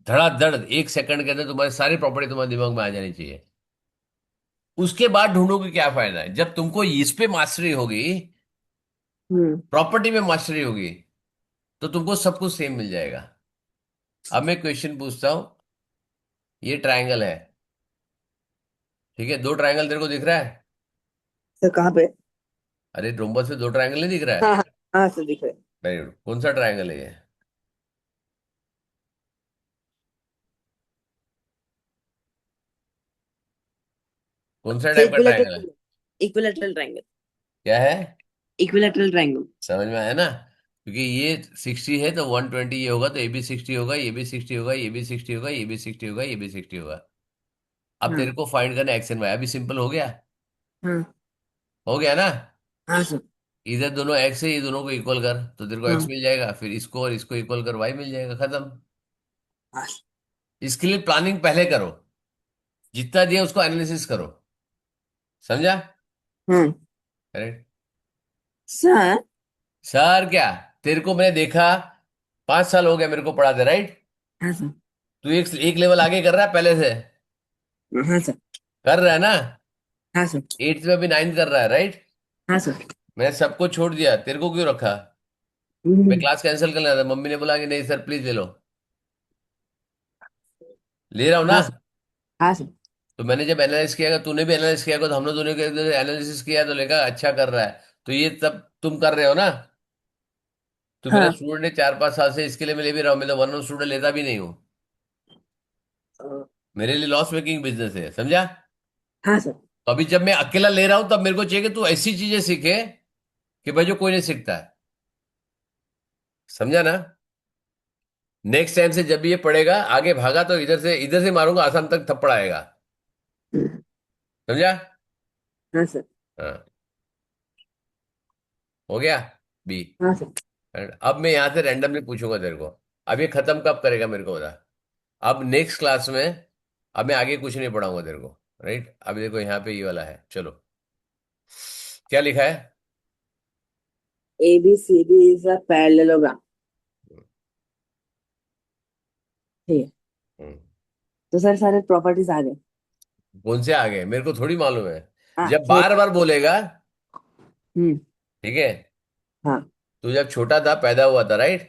धड़ाधड़ 1 सेकंड के अंदर तुम्हारी सारी प्रॉपर्टी तुम्हारे दिमाग में आ जानी चाहिए। उसके बाद ढूंढोगे क्या फायदा है? जब तुमको इस पे मास्टरी होगी, हम्म। प्रॉपर्टी में मास्टरी होगी, तो तुमको सब कुछ सेम मिल जाएगा। अब मैं क्वेश्चन पूछता हूं। ये ट्रायंगल है, ठीक है? दो ट्रायंगल तेरे को दिख रहा है? सर कहाँ पे। अरे, रोम्बस में दो ट्रायंगल नहीं दिख रहा हाँ है? हाँ। हाँ सर दिख रहे वेरी गुड। कौन सा ट्रायंगल है ये? कौन सा हैं। टाइप का ट्रायंगल है? Equilateral triangle. क्या है? Equilateral triangle. समझ में आया ना? क्योंकि ये 60 है तो 120 ये होगा, तो ये भी 60 होगा, ये भी 60 होगा, ये भी 60 होगा, ये भी 60 होगा, ये भी 60 होगा। अब हाँ तेरे को फाइंड करना एक्स एंड वाई। अभी सिंपल हो गया। हाँ। हो गया ना? हाँ सर। इधर दोनों एक्स है, ये दोनों को इक्वल कर तो तेरे को एक्स हाँ मिल जाएगा, फिर इसको और इसको इक्वल कर वाई मिल जाएगा, खत्म। हाँ। इसके लिए प्लानिंग पहले करो, जितना दिया उसको एनालिसिस करो। समझा? हाँ। करेक्ट। सर। सर क्या? तेरे को मैंने देखा, 5 साल हो गया मेरे को पढ़ाते, राइट? हाँ सर। तू एक एक लेवल आगे कर रहा है पहले से। हाँ सर। कर रहा है ना? हाँ सर। 8th में अभी 9th कर रहा है, राइट? हाँ सर। मैंने सबको छोड़ दिया, तेरे को क्यों रखा? मैं हम्म। क्लास कैंसिल कर लेना था, मम्मी ने बोला कि नहीं सर प्लीज ले लो। ले रहा हूं ना? हाँ सर। हाँ सर। तो मैंने जब एनालिस किया, तूने भी एनालिस किया, तो हमने दोनों के एनालिसिस किया, तो लेगा अच्छा कर रहा है। तो ये सब तुम कर रहे हो ना? तो मेरा हाँ। स्टूडेंट है 4-5 साल से, इसके लिए मैं ले भी रहा हूँ। मैं तो 1 स्टूडेंट लेता भी नहीं हूँ। मेरे लिए लॉस मेकिंग बिजनेस है, समझा? हाँ सर। तो अभी जब मैं अकेला ले रहा हूं, तब मेरे को चाहिए कि तू ऐसी चीजें सीखे कि भाई जो कोई नहीं सीखता है। समझा ना? नेक्स्ट टाइम से जब भी ये पढ़ेगा, आगे भागा तो इधर से मारूंगा, आसाम तक थप्पड़ आएगा। समझा? हाँ सर। हाँ। हो गया। बी। हाँ सर। अब मैं यहां से रैंडमली पूछूंगा तेरे को। अब ये खत्म कब करेगा मेरे को बता। अब नेक्स्ट क्लास में, अब मैं आगे कुछ नहीं पढ़ाऊंगा तेरे को। राइट। अब देखो यहाँ पे ये वाला है, चलो क्या लिखा है। ABCD is a parallelogram। ठीक है। हम्म। तो सर सारे प्रॉपर्टीज आ गए। कौन से आ गए मेरे को थोड़ी मालूम है। हाँ जब सही। बार बार बोलेगा, हम्म। ठीक है। हाँ। तू जब छोटा था, पैदा हुआ था, राइट।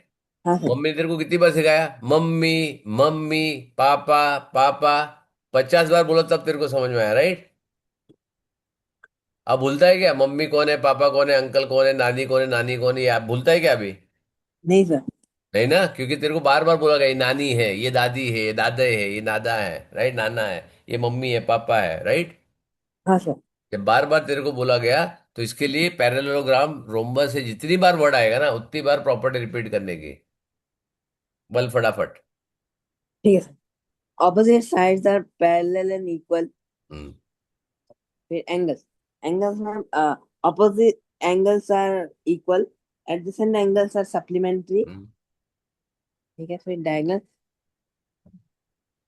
हाँ सर। मम्मी ने तेरे को कितनी बार सिखाया, मम्मी, मम्मी, पापा, पापा। 50 बार बोला तब तेरे को समझ में आया, राइट। अब भूलता है क्या, मम्मी कौन है, पापा कौन है, अंकल कौन है, नानी कौन है, नानी कौन है, ये आप भूलता है क्या अभी। नहीं सर। नहीं ना, क्योंकि तेरे को बार बार बोला गया, ये नानी है, ये दादी है, ये दादा है, ये नादा है, राइट, नाना है, ये मम्मी है, पापा है, राइट। हाँ सर। जब बार बार तेरे को बोला गया, तो इसके लिए पैरेललोग्राम रोम्बस से जितनी बार वर्ड आएगा ना, उतनी बार प्रॉपर्टी रिपीट करने की। बल फटाफट। ठीक है sir. Opposite sides are parallel and equal. Hmm. फिर एंगल्स। एंगल्स में opposite angles are equal. Adjacent angles are supplementary. Hmm. ठीक है। फिर diagonal,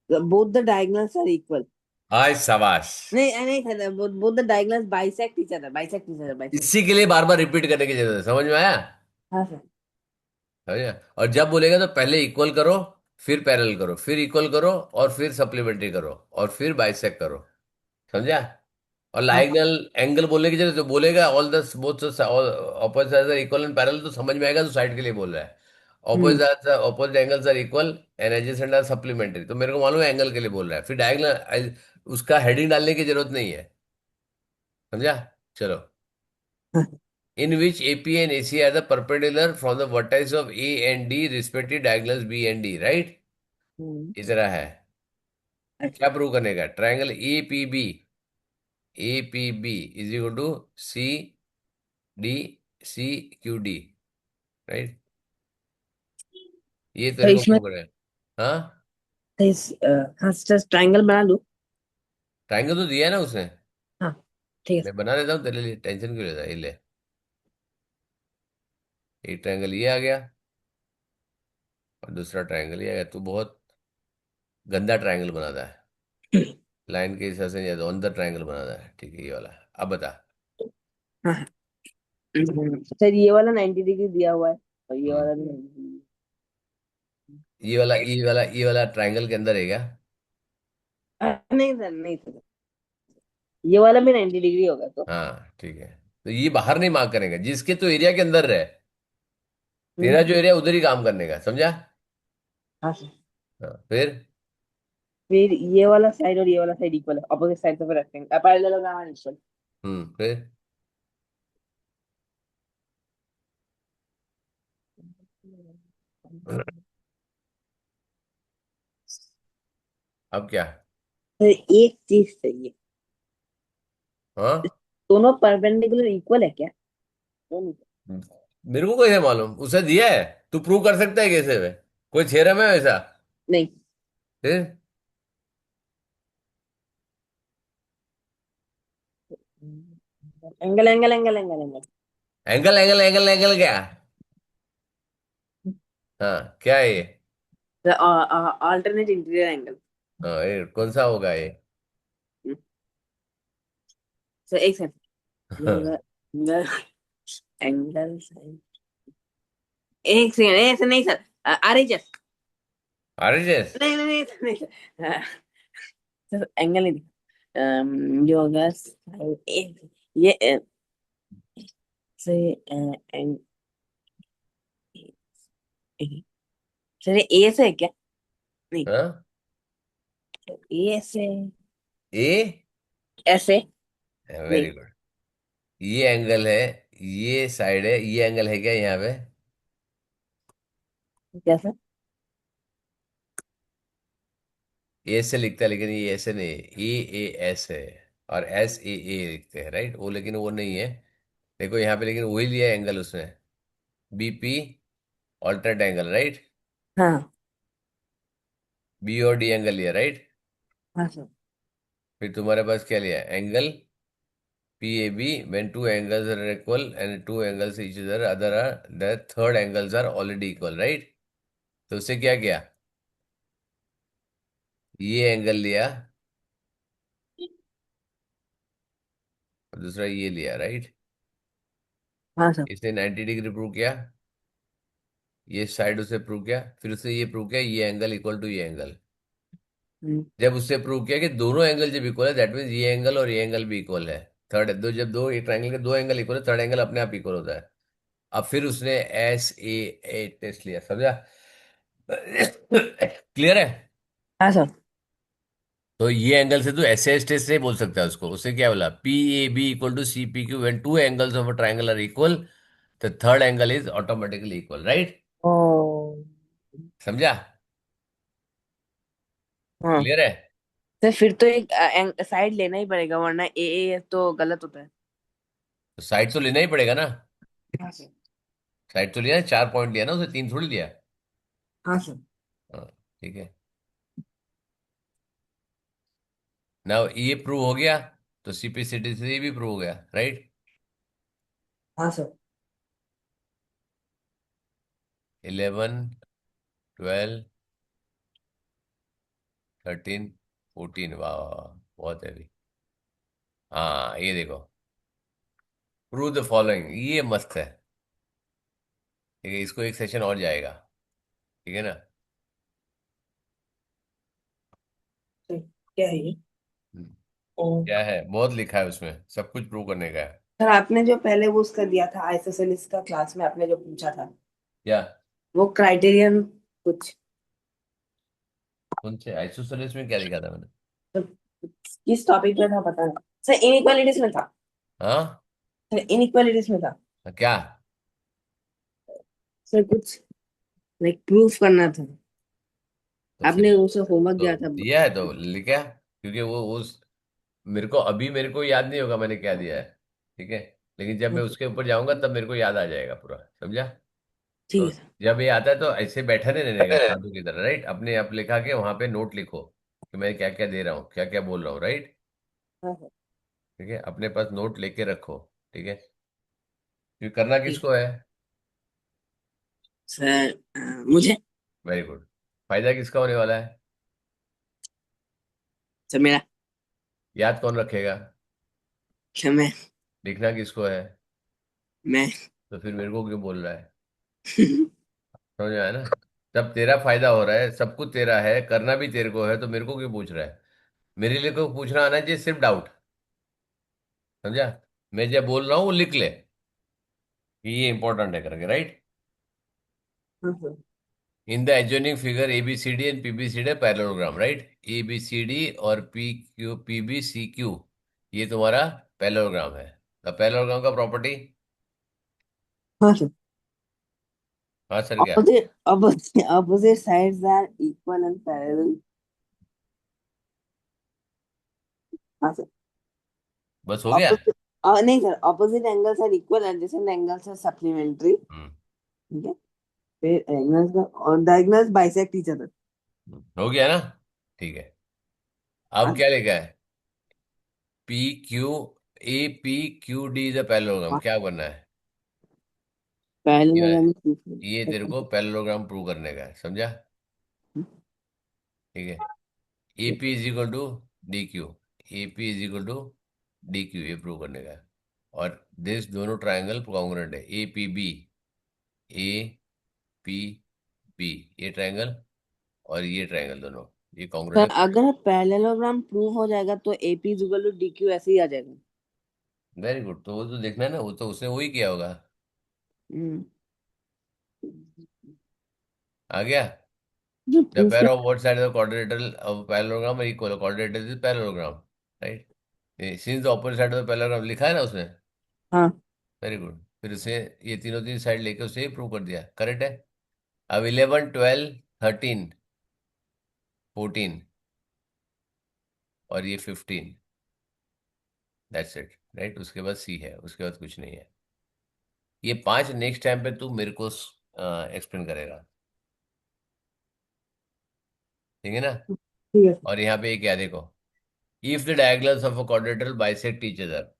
both the diagonals are equal. आज शाबाश। नहीं नहीं sir, both the diagonals bisect each other, bisect each other, bisect. इसी के लिए बार बार रिपीट करने की जरूरत है, समझ में आया। हाँ सर। समझा। और जब बोलेगा तो पहले इक्वल करो, फिर पैरेलल करो, फिर इक्वल करो, और फिर सप्लीमेंट्री करो, और फिर बाइसेक्ट करो। समझा। और हाँ लाइगनल एंगल बोलने की जरूरत, जो बोलेगा all the both opposite sides are equal and parallel, तो समझ में आएगा तो साइड के लिए बोल रहा है। Hmm. Opposite angles are equal and adjacent are supplementary, तो मेरे को मालूम है एंगल के लिए बोल रहा है। फिर डायगनल, उसका हेडिंग डालने की जरूरत नहीं है। समझा। चलो। हाँ। In which AP and AC are the perpendicular from the vertex of A and D respective diagonals B and D, right? हम्म। इस तरह है। अच्छा। क्या प्रूव करने का, triangle A P B is equal to C D C Q D, right. ये तो तेरे को इसमें प्रूव करना है। हाँ। तो हाँ सर, ट्रायंगल बना लूं? ट्रायंगल तो दिया है ना उसने। हाँ ठीक है मैं सर। बना देता हूँ तेरे लिए, टेंशन क्यों लेता है, ये ले। एक ट्रायंगल ये आ गया, और दूसरा ट्रायंगल ये आ गया। तू बहुत गंदा ट्रायंगल बनाता है, लाइन के हिसाब से नहीं आता, अंदर ट्रायंगल बनाता है, ठीक है, ये वाला। अब बता। हाँ हाँ। सर ये वाला 90 डिग्री दिया हुआ है, और ये हम्म। वाला भी 90 डिग्री। ये वाला ट्रायंगल के अंदर है क्या। नहीं सर, नहीं सर, ये वाला भी 90 डिग्री होगा तो। हाँ ठीक है। तो ये बाहर नहीं मार्क करेगा, जिसके तो एरिया के अंदर रहे। हम्म। तेरा जो एरिया उधर ही काम करने का, समझा। हाँ सर। हाँ, फिर। फिर ये वाला साइड और ये वाला साइड इक्वल है, अपोजिट साइड से रखेंगे, पैरेललोग्राम एंड इक्वल। फिर। अब क्या। सर एक चीज चाहिए, हाँ। दोनों परपेंडिकुलर इक्वल है क्या? दोनों। मेरे को कैसे मालूम, उसे दिया है। तू प्रूव कर सकता है कैसे वे, कोई थ्योरम है वैसा। नहीं। फिर। Angle angle angle angle angle. Angle angle angle angle क्या। हाँ क्या है ये। Alternate interior angle. हाँ, ये कौन सा होगा ये। सर एक सेकंड। एंगल, एक सेकंड, ऐसे नहीं सर। RHS। आरएचएस। नहीं नहीं नहीं नहीं सर। सर एंगल नहीं दिखा। जो होगा ये से एंग सर ए से है क्या? नहीं। हाँ। ए से ए। ऐसे। वेरी नहीं। गुड। ये एंगल है, ये साइड है, ये एंगल है क्या यहाँ पे। क्या सर? ए से लिखता है, लेकिन ये ऐसे नहीं है, A A S है, और SAA लिखते हैं, राइट। वो लेकिन वो नहीं है। देखो यहाँ पे, लेकिन वही लिया है एंगल उसने, BP, ऑल्टरनेट एंगल, राइट। हाँ। B और D एंगल लिया, राइट। हाँ सर। फिर तुम्हारे पास क्या लिया, angle PAB, when two angles are equal and two angles each other are the third angles are already equal, right। तो उससे क्या किया, ये एंगल लिया, और दूसरा ये लिया, राइट। हाँ सर। इसने 90 डिग्री प्रूव किया, ये साइड उसे प्रूव किया, फिर उसने ये प्रूव किया ये एंगल इक्वल टू ये एंगल। हम्म। जब उससे प्रूव किया कि दोनों एंगल जब इक्वल है, दैट मीन्स ये एंगल और ये एंगल भी इक्वल है। थर्ड दो, जब दो एक ट्रायंगल के दो एंगल इक्वल है, थर्ड एंगल अपने आप इक्वल होता है। अब फिर उसने SA टेस्ट लिया, समझा? क्लियर है? हाँ सर। तो ये एंगल से तू SAS टेस्ट नहीं बोल सकता उसको। उसने क्या बोला, PAB equal to CPQ, when two angles of a triangle are equal the third angle is automatically equal, right? ओ। समझा? हाँ क्लियर है? सर, फिर तो एक साइड लेना ही पड़ेगा, वरना ए ए तो गलत होता है। तो साइड तो लेना ही पड़ेगा ना। हाँ सर। साइड तो लिया, 4 पॉइंट लिया ना उसे, तीन थोड़ी लिया। हाँ सर। हाँ, ठीक है। ना ये प्रूव हो गया, तो CPCD से ये भी प्रूव हो गया, राइट। हाँ सर। 11, 12, 13, 14, वाह वाह वाह, बहुत है। हाँ ये देखो, प्रूव द फॉलोइंग, ये मस्त है। ठीक है, इसको एक सेशन और जाएगा। ठीक है ना? सर, क्या है ये? हम्म, ओ। क्या है, बहुत लिखा है उसमें, सब कुछ प्रूव करने का है। सर, आपने जो पहले वो उसका दिया था आइसोसेलेस का, क्लास में आपने जो पूछा था, क्या? वो क्राइटेरियन कुछ, कौन से आइसोसेलेस में क्या लिखा था मैंने? तो किस टॉपिक पे था पता नहीं। सर इनइक्वालिटीज में था। हाँ। सर इनइक्वालिटीज में था। क्या? सर कुछ लाइक प्रूफ करना था। तो आपने फिर उसे होमवर्क तो दिया था। दिया है तो लिखा, क्योंकि वो उस, मेरे को याद नहीं होगा मैंने क्या दिया है। ठीक है, लेकिन जब मैं उसके ऊपर जाऊंगा तब मेरे को याद आ जाएगा पूरा, समझा? ठीक तो है सर। जब ये आता है तो ऐसे बैठा नहीं रहने का साधु की तरह, राइट। अपने आप लिखा के वहां पे नोट लिखो कि मैं क्या क्या दे रहा हूँ, क्या क्या बोल रहा हूँ, राइट। हाँ सर। ठीक है, अपने पास नोट लेके रखो। ठीक है, ये करना ठीक किसको है? सर, मुझे। Very good. फायदा किसका होने वाला है? सर मेरा। याद कौन रखेगा? सर मैं। लिखना किसको है? मैं। तो फिर मेरे को क्यों बोल रहा है? समझ में आया ना? जब तेरा फायदा हो रहा है, सब कुछ तेरा है, करना भी तेरे को है, तो मेरे को क्यों पूछ रहा है? मेरे लिए को पूछना आना चाहिए सिर्फ डाउट, समझा? मैं जब बोल रहा हूँ वो लिख ले कि ये इंपॉर्टेंट है करके, राइट। हाँ sir. In the adjoining figure ABCD and PBCD parallelogram, right. ABCD और PQ PBCQ, ये तुम्हारा पैरेललोग्राम है। तो पैरेललोग्राम का प्रॉपर्टी। हाँ सर। हाँ सर, क्या? Opposite sides are equal and parallel. हाँ सर। बस हो गया। Opposite, नहीं sir, opposite angles are equal, adjacent angles are supplementary. हम्म, ठीक है। फिर angles का और diagonals bisect each other. हो गया ना? ठीक है, हाँ अब क्या लिखा है? PQAPQD इज अ पैरेललोग्राम, हाँ। क्या करना है? ये parallelogram ये तेरे को पैरेललोग्राम प्रूव करने का है, समझा? ठीक है, AP is equal to DQ, AP is equal to DQ, ये प्रूव करने का है। और दिस दोनों ट्रायंगल कॉन्ग्रुएंट है, APB, ये ट्रायंगल और ये ट्रायंगल दोनों, ये सर, कॉन्ग्रुएंट है। अगर पैरेललोग्राम प्रूव हो जाएगा तो AP is equal to DQ ऐसे ही आ जाएगा। वेरी गुड, तो वो तो देखना है ना, वो तो उसने वही किया होगा। हम्म। आ गया? जो The प्रूफ pair कर। of both sides of quadrilateral of parallelogram are equal. Quadrilateral is parallelogram, right? Since the opposite side of the parallelogram लिखा है ना उसने। हाँ वेरी गुड, फिर उसे ये तीनों तीन साइड लेके उसे प्रूव कर दिया, करेक्ट है। अब 11, 12, 13, 14 और ये 15, दैट्स इट, राइट। उसके बाद C है, उसके बाद कुछ नहीं है। ये पांच नेक्स्ट टाइम पे तू मेरे को एक्सप्लेन करेगा, ठीक है ना? ठीक है सर। और यहाँ पे ये क्या देखो, if the diagonals of a quadrilateral bisect each other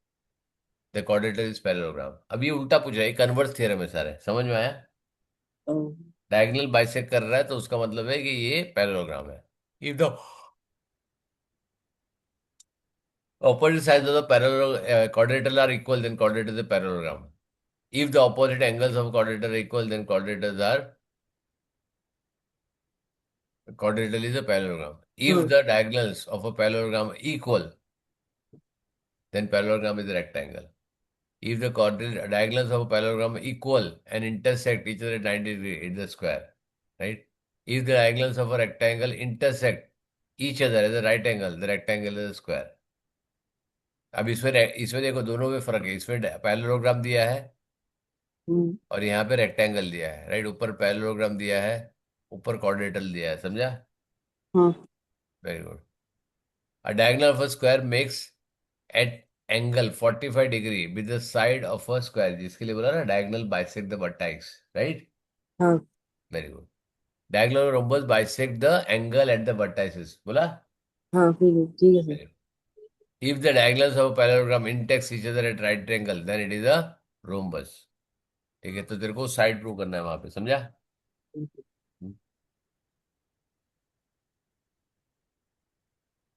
the क्वाड्रेटर is parallelogram. अब ये उल्टा पूछ रहा है, कन्वर्स थ्योरम है सारे, समझ में आया? ओ। डायगोनल बाइसेक्ट कर रहा है तो उसका मतलब है कि ये पैरेललोग्राम है। If the Opposite sides of the parallel quadrilateral are equal, then quadrilateral is a parallelogram. If the opposite angles of quadrilateral are equal, then quadrilateral is a parallelogram. If हाँ the diagonals of a parallelogram are equal, then parallelogram is a rectangle. If the diagonals of a parallelogram are equal and intersect each other at 90 degrees, it's a square, right? If the diagonals of a rectangle intersect each other as a right angle, the rectangle is a square. अब इसमें देखो दोनों में फर्क है, इसमें parallelogram दिया है हम्म, और यहाँ पे रेक्टेंगल दिया है, राइट? ऊपर पैरेललोग्राम दिया है, ऊपर क्वाड्रेटल दिया है, समझा? हाँ very good. A diagonal of a square makes at angle 45 degree with the side of a square, जिसके लिए बोला ना diagonal bisect the vertex, right? हाँ Very good. Diagonal rhombus bisect the angle at the vertices, बोला? हाँ, फिर ठीक है sir. Very good. If the diagonals of a parallelogram intersect each other at right angle, then it is a rhombus. ठीक है, तो तेरे को साइड प्रूव करना है वहां पे, समझा?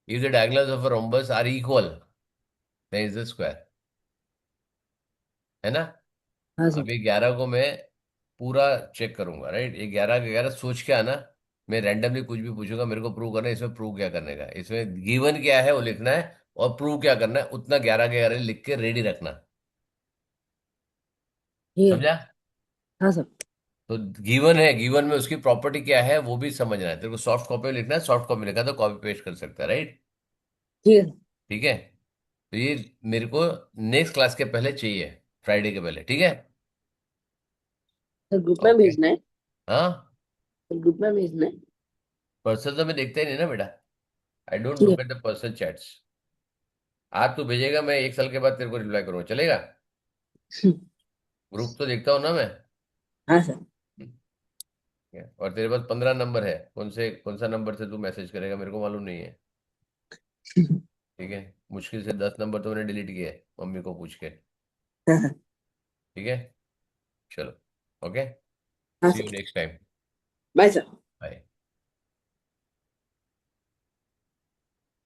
If the diagonals of a rhombus are equal, then it's a square. है ना? हाँ सर। अभी 11 को मैं पूरा चेक करूंगा, राइट? ये 11 के 11 सोच के आना. मैं रैंडमली कुछ भी पूछूंगा, मेरे को प्रूव करना है. इसमें प्रूव क्या करने का, इसमें गिवन क्या है वो लिखना है, और प्रूव क्या करना है उतना 11 के 11 लिख के रेडी रखना. ठीक है। समझा? हाँ सर। तो गिवन है, गिवन में उसकी प्रॉपर्टी क्या है वो भी समझना है. तेरे को सॉफ्ट कॉपी में लिखना है, सॉफ्ट कॉपी में लिखा तो कॉपी पेस्ट कर सकता है, राइट? ठीक है सर। ठीक है. तो ये मेरे को नेक्स्ट क्लास के पहले चाहिए, फ्राइडे के पहले, ठीक है? सर ग्रुप में ओके. भेजना है। हाँ. सर ग्रुप में भेजना है। पर्सन तो मैं देखता ही नहीं ना बेटा. आई डोंट ठीक है। Look at the person chats. आज तू भेजेगा, मैं एक साल के बाद तेरे को रिप्लाई करूंगा, चलेगा? ग्रुप तो देखता हूँ ना मैं. हाँ सर। ठीक है? और तेरे पास 15 नंबर है, कौन सा नंबर से तू मैसेज करेगा मेरे को मालूम नहीं है. ठीक है. मुश्किल से 10 नंबर तो मैंने डिलीट किए हैं, मम्मी को पूछ के. हाँ सर। ठीक है. चलो. ओके. हाँ see you sir. Next time. Bye sir.